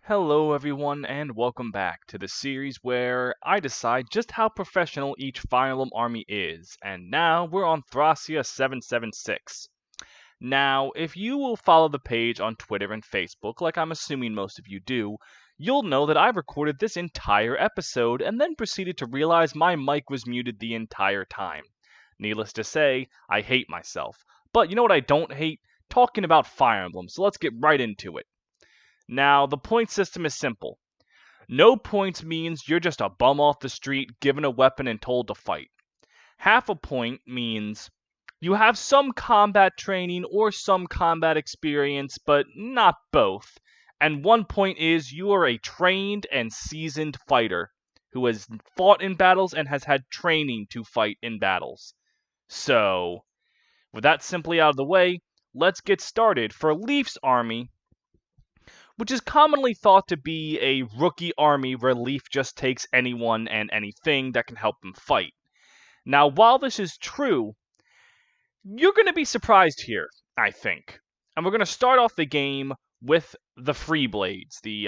Hello, everyone, and welcome back to the series where I decide just how professional each Fire Emblem army is. And now we're on Thracia 776. Now, if you will follow the page on Twitter and Facebook, like I'm assuming most of you do, you'll know that I recorded this entire episode and then proceeded to realize my mic was muted the entire time. Needless to say, I hate myself. But you know what I don't hate? Talking about Fire Emblem, so let's get right into it. Now, the point system is simple. No points means you're just a bum off the street given a weapon and told to fight. Half a point means you have some combat training or some combat experience, but not both. And 1 point is you are a trained and seasoned fighter who has fought in battles and has had training to fight in battles. So, with that simply out of the way, let's get started. For Leif's army, which is commonly thought to be a rookie army where Leif just takes anyone and anything that can help him fight. Now, while this is true, you're going to be surprised here, I think. And we're going to start off the game with the Free Blades. The,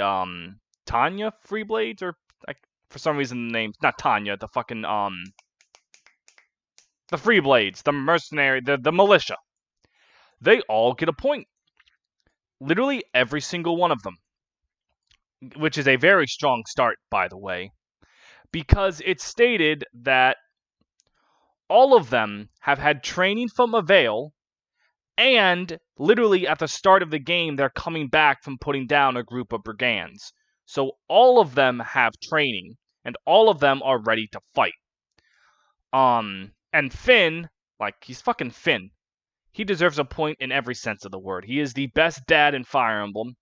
Tanya Free Blades? Or, for some reason, the name's not Tanya, the fucking, the Free Blades, the mercenary, the militia. They all get a point. Literally every single one of them. Which is a very strong start, by the way. Because it's stated that all of them have had training from Avail, and literally at the start of the game, they're coming back from putting down a group of brigands. So all of them have training, and all of them are ready to fight. And Finn, he's fucking Finn. He deserves a point in every sense of the word. He is the best dad in Fire Emblem.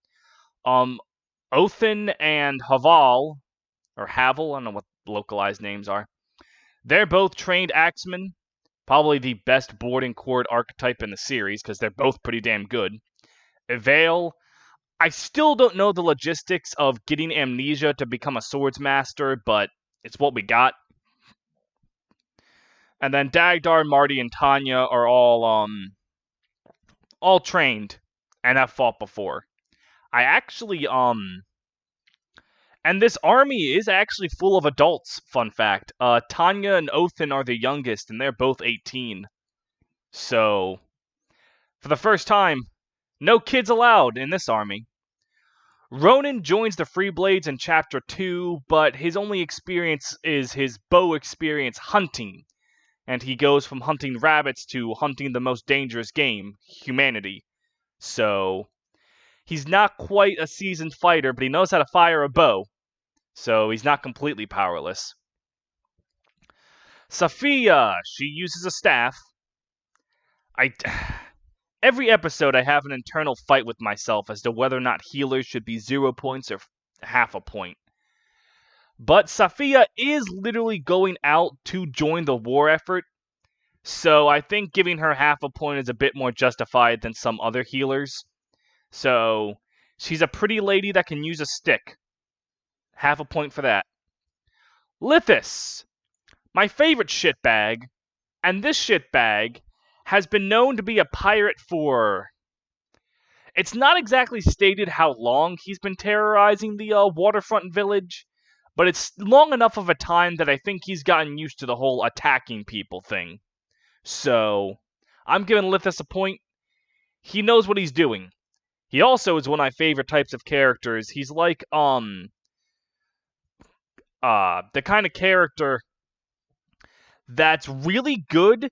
Othin and Haval, or Havel, I don't know what localized names are. They're both trained axemen, probably the best board and cord archetype in the series, because they're both pretty damn good. Avail, I still don't know the logistics of getting Amnesia to become a swords master, but it's what we got. And then Dagdar, Marty, and Tanya are all trained and have fought before. I actually, and this army is actually full of adults, fun fact. Tanya and Othin are the youngest, and they're both 18. So, for the first time, no kids allowed in this army. Ronan joins the Free Blades in Chapter 2, but his only experience is his bow experience hunting. And he goes from hunting rabbits to hunting the most dangerous game, humanity. So, he's not quite a seasoned fighter, but he knows how to fire a bow. So he's not completely powerless. Safiya, she uses a staff. Every episode I have an internal fight with myself as to whether or not healers should be 0 points or half a point. But Safiya is literally going out to join the war effort, so I think giving her half a point is a bit more justified than some other healers. So, she's a pretty lady that can use a stick. Half a point for that. Lithis, my favorite shitbag, and this shitbag has been known to be a pirate for... It's not exactly stated how long he's been terrorizing the waterfront village, but it's long enough of a time that I think he's gotten used to the whole attacking people thing. So, I'm giving Lithis a point. He knows what he's doing. He also is one of my favorite types of characters. He's like, the kind of character that's really good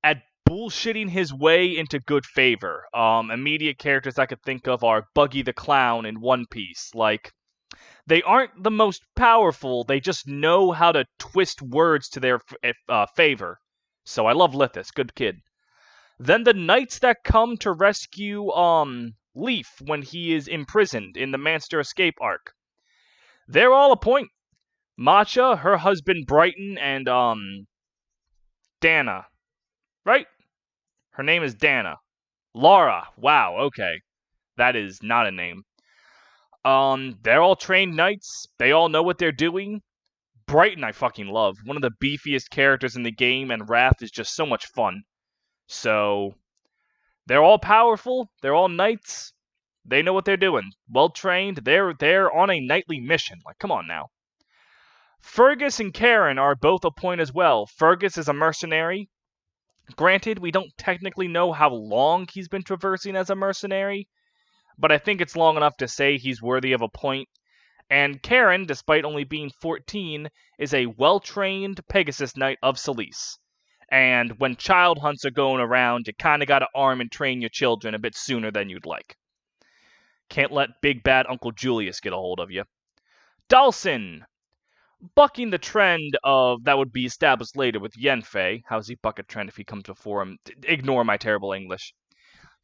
at bullshitting his way into good favor. Immediate characters I could think of are Buggy the Clown in One Piece. They aren't the most powerful, they just know how to twist words to their favor. So I love Lithis, good kid. Then the knights that come to rescue, Leif when he is imprisoned in the Manster Escape arc. They're all a point. Matcha, her husband Brighton, and, Dana. Right? Her name is Dana. Laura. Wow, okay. That is not a name. They're all trained knights. They all know what they're doing. Brighton I fucking love. One of the beefiest characters in the game, and Wrath is just so much fun. So, they're all powerful. They're all knights. They know what they're doing. Well trained. They're on a nightly mission. Like, come on now. Fergus and Karen are both a point as well. Fergus is a mercenary. Granted, we don't technically know how long he's been traversing as a mercenary, but I think it's long enough to say he's worthy of a point. And Karen, despite only being 14, is a well-trained Pegasus Knight of Salice. And when child hunts are going around, you kinda gotta arm and train your children a bit sooner than you'd like. Can't let big bad Uncle Julius get a hold of you. Dalsin! Bucking the trend of that would be established later with Yenfei. How's he buck a trend if he comes before him? Ignore my terrible English.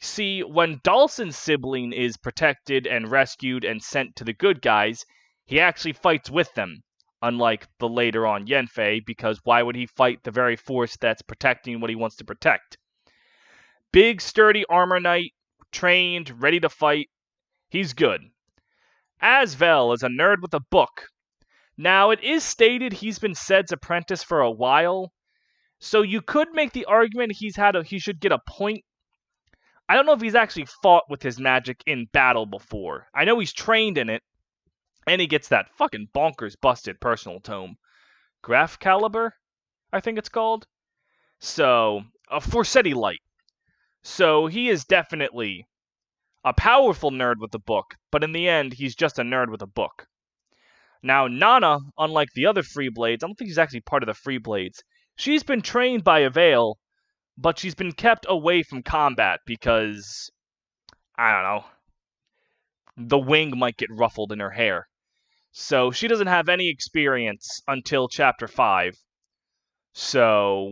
See, when Dalsin's sibling is protected and rescued and sent to the good guys, he actually fights with them, unlike the later on Yenfei, because why would he fight the very force that's protecting what he wants to protect? Big, sturdy armor knight, trained, ready to fight. He's good. Asvel is a nerd with a book. Now, it is stated he's been Ced's apprentice for a while, so you could make the argument he should get a point. I don't know if he's actually fought with his magic in battle before. I know he's trained in it, and he gets that fucking bonkers busted personal tome. Graph Caliber, I think it's called. So, a Forseti Light. So, he is definitely a powerful nerd with a book, but in the end, he's just a nerd with a book. Now, Nana, unlike the other Free Blades, I don't think she's actually part of the Free Blades. She's been trained by Avail, but she's been kept away from combat because, I don't know, the wing might get ruffled in her hair. So she doesn't have any experience until Chapter 5. So,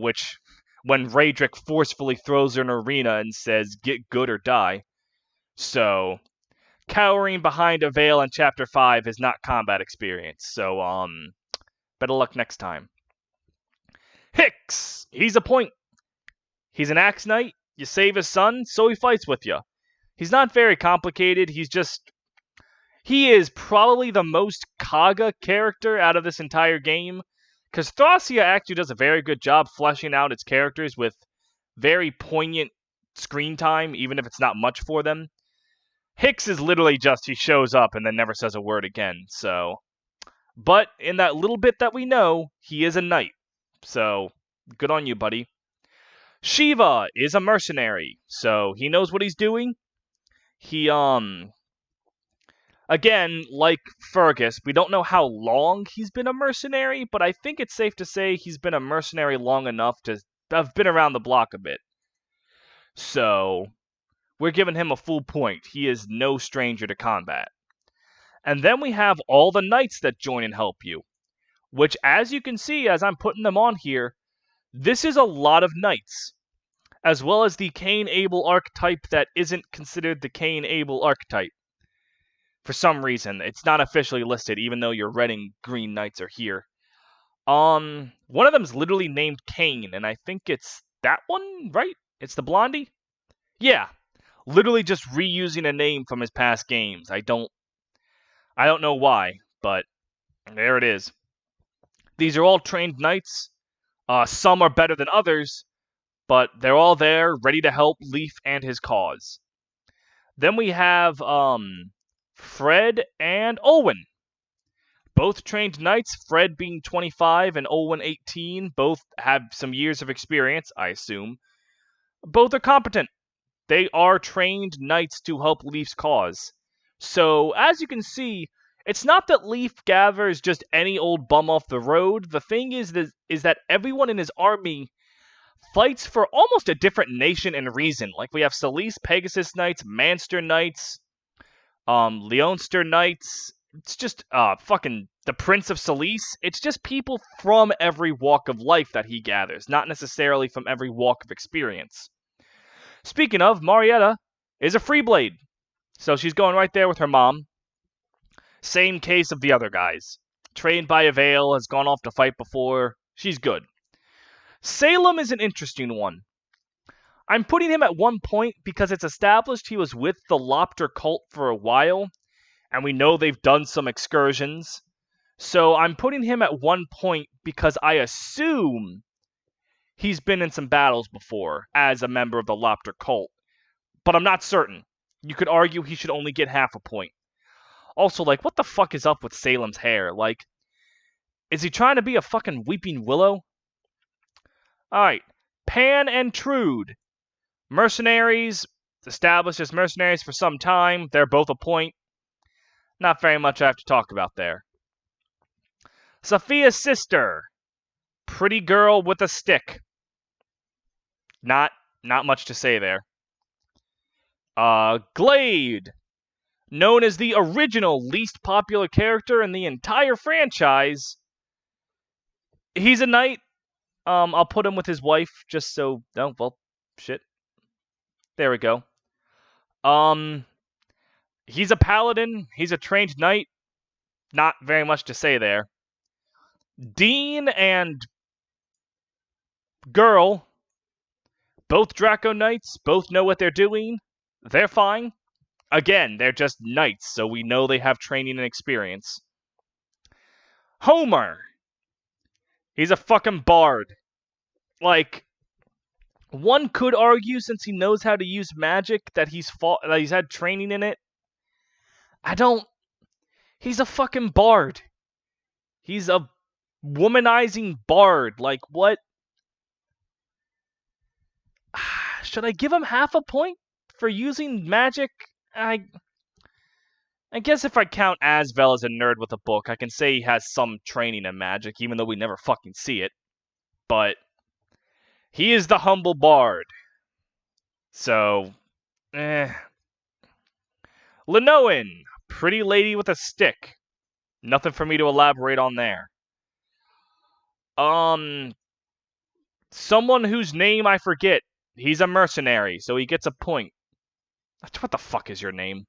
when Raedric forcefully throws her in an arena and says, get good or die. So, cowering behind a veil in Chapter 5 is not combat experience. So, better luck next time. Hicks! He's a point. He's an Axe Knight. You save his son, so he fights with you. He's not very complicated. He is probably the most Kaga character out of this entire game, because Thracia actually does a very good job fleshing out its characters with very poignant screen time, even if it's not much for them. Hicks is literally just he shows up and then never says a word again, so. But in that little bit that we know, he is a knight. So, good on you, buddy. Shiva is a mercenary, so he knows what he's doing. He, again, like Fergus, we don't know how long he's been a mercenary, but I think it's safe to say he's been a mercenary long enough to have been around the block a bit. So, we're giving him a full point. He is no stranger to combat. And then we have all the knights that join and help you, which, as you can see as I'm putting them on here, this is a lot of knights, as well as the Cain Abel archetype that isn't considered the Cain Abel archetype. For some reason, it's not officially listed, even though your red and green knights are here. One of them's literally named Cain, and I think it's that one, right? It's the blondie? Yeah, literally just reusing a name from his past games. I don't know why, but there it is. These are all trained knights. Some are better than others, but they're all there, ready to help Leif and his cause. Then we have, Fred and Olwen. Both trained knights, Fred being 25 and Olwen 18. Both have some years of experience, I assume. Both are competent. They are trained knights to help Leif's cause. So, as you can see, it's not that Leif gathers just any old bum off the road. The thing is that everyone in his army fights for almost a different nation and reason. Like, we have Salice, Pegasus Knights, Manster Knights, Leonster Knights. It's just, fucking the Prince of Salice. It's just people from every walk of life that he gathers, not necessarily from every walk of experience. Speaking of, Marietta is a free blade, so she's going right there with her mom. Same case of the other guys. Trained by Avail, has gone off to fight before. She's good. Salem is an interesting one. I'm putting him at 1 point because it's established he was with the Lopter cult for a while, and we know they've done some excursions. So I'm putting him at 1 point because I assume he's been in some battles before as a member of the Lopter cult, but I'm not certain. You could argue he should only get half a point. Also, like, what the fuck is up with Salem's hair? Like, is he trying to be a fucking weeping willow? Alright, Pan and Trude. Mercenaries, established as mercenaries for some time. They're both a point. Not very much I have to talk about there. Sophia's sister. Pretty girl with a stick. Not much to say there. Glade. Known as the original least popular character in the entire franchise. He's a knight. I'll put him with his wife just so... Oh, well, shit. There we go. He's a paladin. He's a trained knight. Not very much to say there. Dean and girl, both Draco Knights, both know what they're doing. They're fine. Again, they're just knights, so we know they have training and experience. Homer. He's a fucking bard. Like, one could argue, since he knows how to use magic, that he's had training in it. He's a fucking bard. He's a womanizing bard. Like, what? Should I give him half a point for using magic? I guess if I count Asvel as a nerd with a book, I can say he has some training in magic, even though we never fucking see it. But he is the humble bard. So, Linoan, pretty lady with a stick. Nothing for me to elaborate on there. Someone whose name I forget. He's a mercenary, so he gets a point. What the fuck is your name?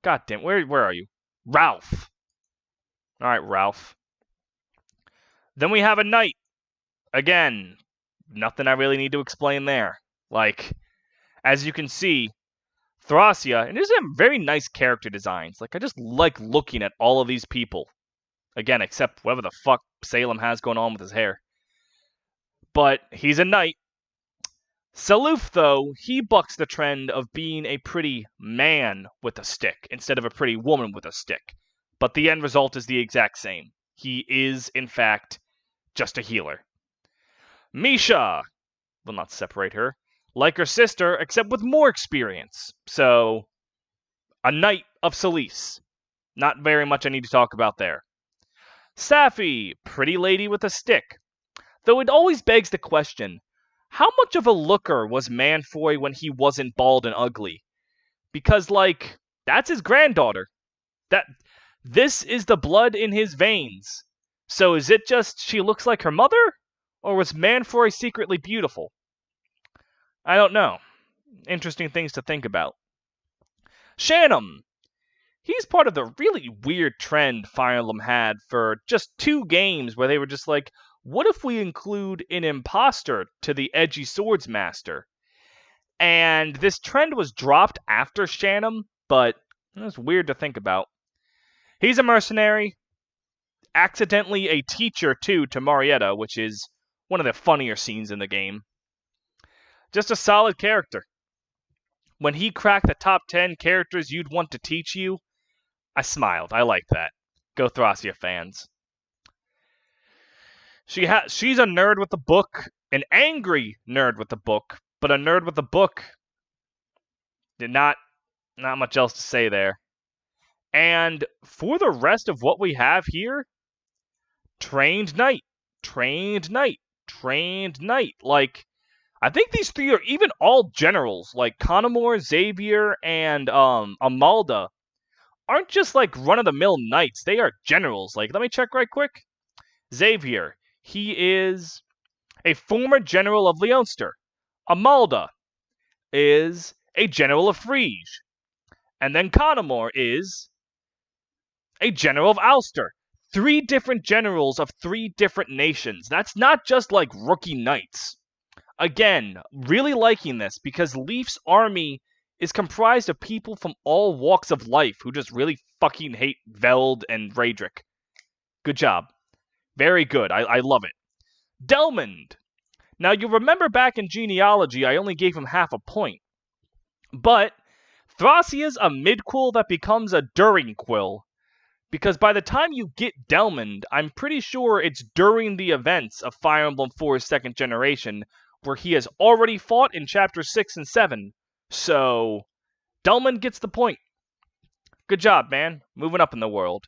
God damn, where are you? Ralph. Alright, Ralph. Then we have a knight. Again, nothing I really need to explain there. Like, as you can see, Thracia, and there's some very nice character designs. Like, I just like looking at all of these people. Again, except whatever the fuck Salem has going on with his hair. But he's a knight. Saluf, though, he bucks the trend of being a pretty man with a stick instead of a pretty woman with a stick. But the end result is the exact same. He is, in fact, just a healer. Misha, will not separate her, like her sister, except with more experience. So, a knight of Salice. Not very much I need to talk about there. Safi, pretty lady with a stick. Though it always begs the question, how much of a looker was Manfoy when he wasn't bald and ugly? Because, like, that's his granddaughter. This is the blood in his veins. So is it just she looks like her mother? Or was Manfoy secretly beautiful? I don't know. Interesting things to think about. Shannon. He's part of the really weird trend Fire Emblem had for just 2 games where they were just like, what if we include an imposter to the edgy swords master? And this trend was dropped after Shannon, but it was weird to think about. He's a mercenary, accidentally a teacher too to Marietta, which is one of the funnier scenes in the game. Just a solid character. When he cracked the top 10 characters you'd want to teach you, I smiled. I liked that. Go Thracia fans. She's a nerd with a book, an angry nerd with a book, but a nerd with a book. Not much else to say there. And for the rest of what we have here, trained knight, trained knight, trained knight. Like, I think these 3 are even all generals, like Connemore, Xavier, and Amalda aren't just like run-of-the-mill knights. They are generals. Like, let me check right quick. Xavier, he is a former general of Leonster. Amalda is a general of Frege. And then Connemore is a general of Ulster. 3 different generals of 3 different nations. That's not just like rookie knights. Again, really liking this because Leif's army is comprised of people from all walks of life who just really fucking hate Veld and Raedric. Good job. Very good. I love it. Delmond. Now, you'll remember back in genealogy, I only gave him half a point. But Thracia's a mid-quill that becomes a during quill. Because by the time you get Delmond, I'm pretty sure it's during the events of Fire Emblem 4's second generation, where he has already fought in Chapter 6 and 7. So, Delmond gets the point. Good job, man. Moving up in the world.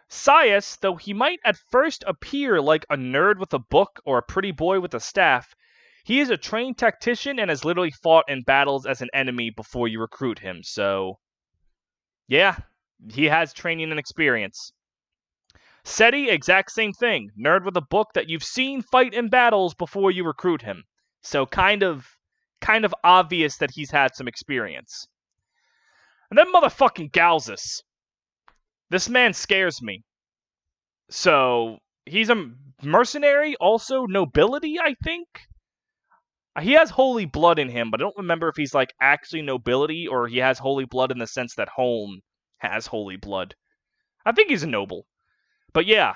Sias, though he might at first appear like a nerd with a book or a pretty boy with a staff, he is a trained tactician and has literally fought in battles as an enemy before you recruit him, so yeah, he has training and experience. Seti, exact same thing. Nerd with a book that you've seen fight in battles before you recruit him. So kind of obvious that he's had some experience. And then motherfucking Galzus. This man scares me. So, he's a mercenary, also nobility, I think? He has holy blood in him, but I don't remember if he's like actually nobility or he has holy blood in the sense that Holm has holy blood. I think he's a noble. But yeah,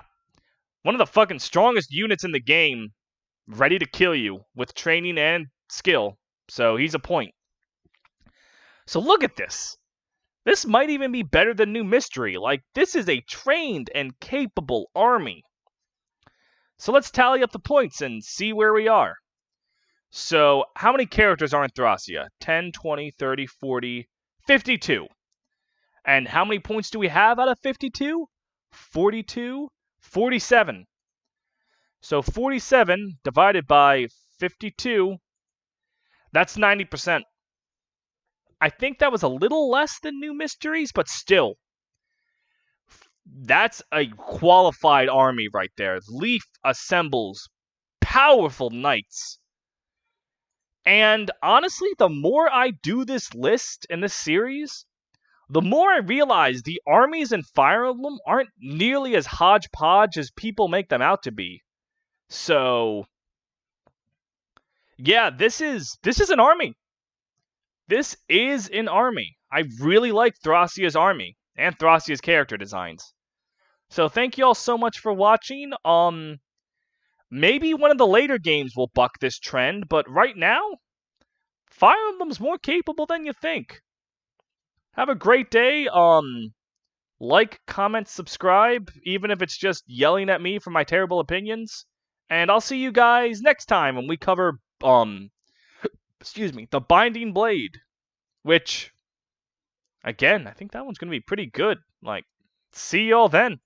one of the fucking strongest units in the game, ready to kill you with training and skill. So he's a point. So look at this. This might even be better than New Mystery. Like, this is a trained and capable army. So let's tally up the points and see where we are. So, how many characters are in Thracia? 10, 20, 30, 40, 52. And how many points do we have out of 52? 42, 47. So 47 divided by 52, that's 90%. I think that was a little less than New Mysteries, but still. That's a qualified army right there. Leif assembles powerful knights. And honestly, the more I do this list in this series, the more I realize the armies in Fire Emblem aren't nearly as hodgepodge as people make them out to be. So, yeah, this is an army. This is an army. I really like Thracia's army and Thracia's character designs. So thank you all so much for watching. Maybe one of the later games will buck this trend, but right now, Fire Emblem's more capable than you think. Have a great day. Like, comment, subscribe, even if it's just yelling at me for my terrible opinions. And I'll see you guys next time when we cover, The Binding Blade. Which, again, I think that one's going to be pretty good. Like, see y'all then.